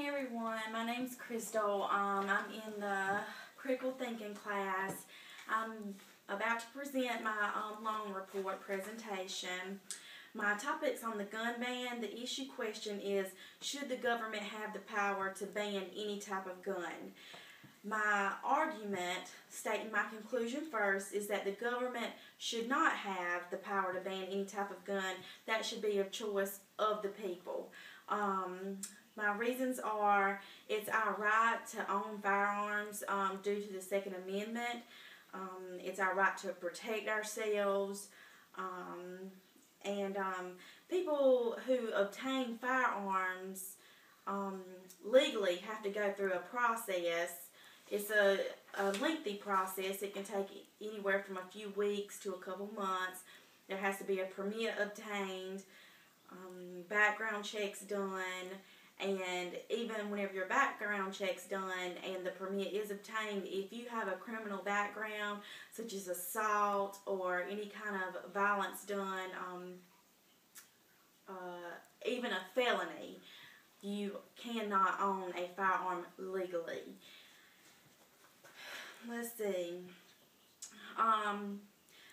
Hey everyone, my name's Crystal. I'm in the critical thinking class. I'm about to present my long report presentation. My topic's on the gun ban. The issue question is, should the government have the power to ban any type of gun? My argument, stating my conclusion first, is that the government should not have the power to ban any type of gun. That should be a choice of the people. My reasons are, it's our right to own firearms due to the Second Amendment. It's our right to protect ourselves. People who obtain firearms legally have to go through a process. It's a lengthy process. It can take anywhere from a few weeks to a couple months. There has to be a permit obtained, background checks done, and even whenever your background check's done and the permit is obtained, if you have a criminal background such as assault or any kind of violence done, even a felony, you cannot own a firearm legally. Let's see.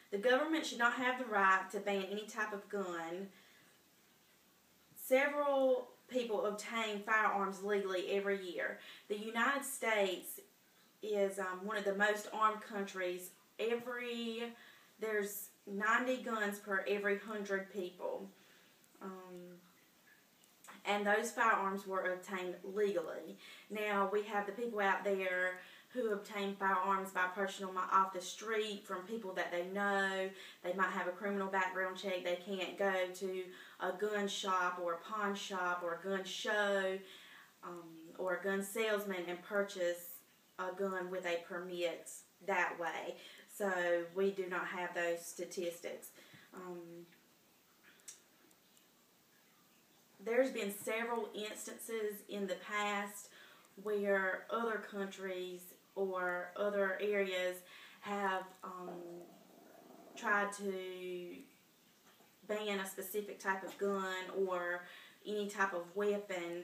The government should not have the right to ban any type of gun. Several people obtain firearms legally every year. The United States is one of the most armed countries. There's 90 guns per every 100 people. And those firearms were obtained legally. Now, we have the people out there who obtain firearms by purchasing them off the street from people that they know. They might have a criminal background check. They can't go to a gun shop or a pawn shop or a gun show or a gun salesman and purchase a gun with a permit that way. So we do not have those statistics. There's been several instances in the past where other countries or other areas have tried to ban a specific type of gun or any type of weapon.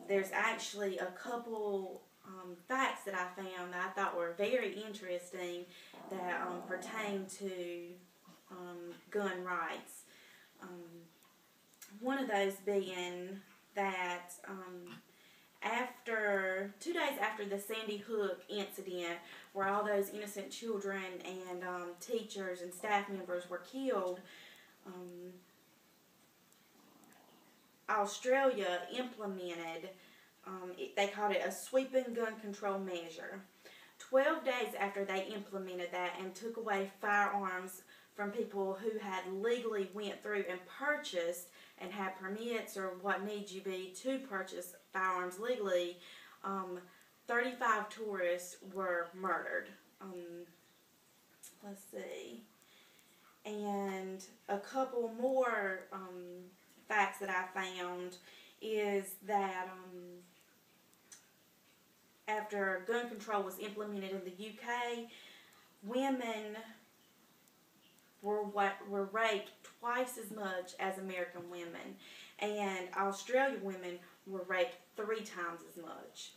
There's actually a couple facts that I found that I thought were very interesting that pertain to gun rights. One of those being that 2 days after the Sandy Hook incident, where all those innocent children and teachers and staff members were killed, Australia implemented, they called it a sweeping gun control measure. 12 days after they implemented that and took away firearms from people who had legally went through and purchased and had permits or what need you be to purchase firearms legally, 35 tourists were murdered. Let's see. And a couple more facts that I found is that after gun control was implemented in the UK, women were raped twice as much as American women, and Australian women were raped 3 times as much.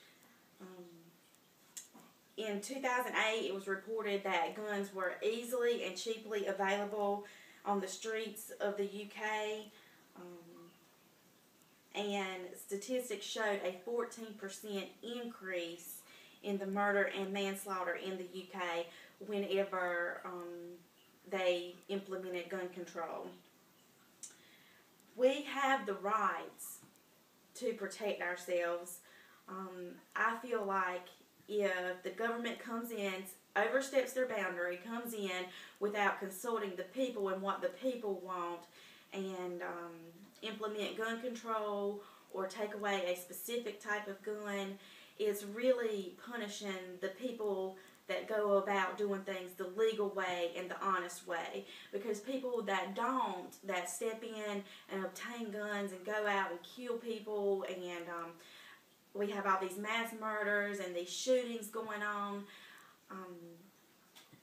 In 2008, it was reported that guns were easily and cheaply available on the streets of the UK, and statistics showed a 14% increase in the murder and manslaughter in the UK whenever they implemented gun control. We have the rights to protect ourselves. I feel like if the government comes in, oversteps their boundary, comes in without consulting the people and what the people want, and implement gun control or take away a specific type of gun, it's really punishing the people that go about doing things the legal way and the honest way. Because people that don't, that step in and obtain guns and go out and kill people, and we have all these mass murders and these shootings going on.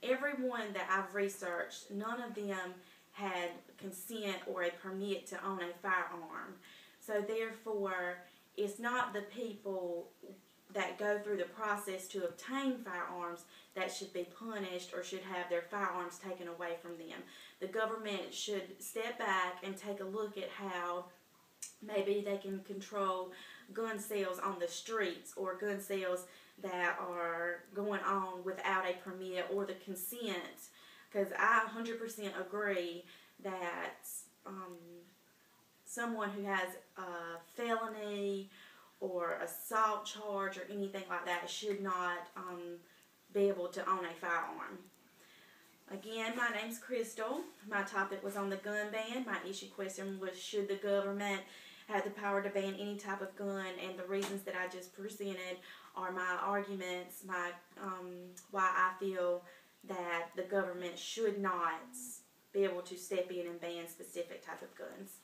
Everyone that I've researched, none of them had consent or a permit to own a firearm. So therefore, it's not the people that go through the process to obtain firearms that should be punished or should have their firearms taken away from them. The government should step back and take a look at how maybe they can control gun sales on the streets, or gun sales that are going on without a permit or the consent. Because I 100% agree that someone who has a felony or assault charge or anything like that should not be able to own a firearm. Again, my name's Crystal. My topic was on the gun ban. My issue question was, should the government have the power to ban any type of gun? And the reasons that I just presented are my arguments, why I feel that the government should not be able to step in and ban specific type of guns.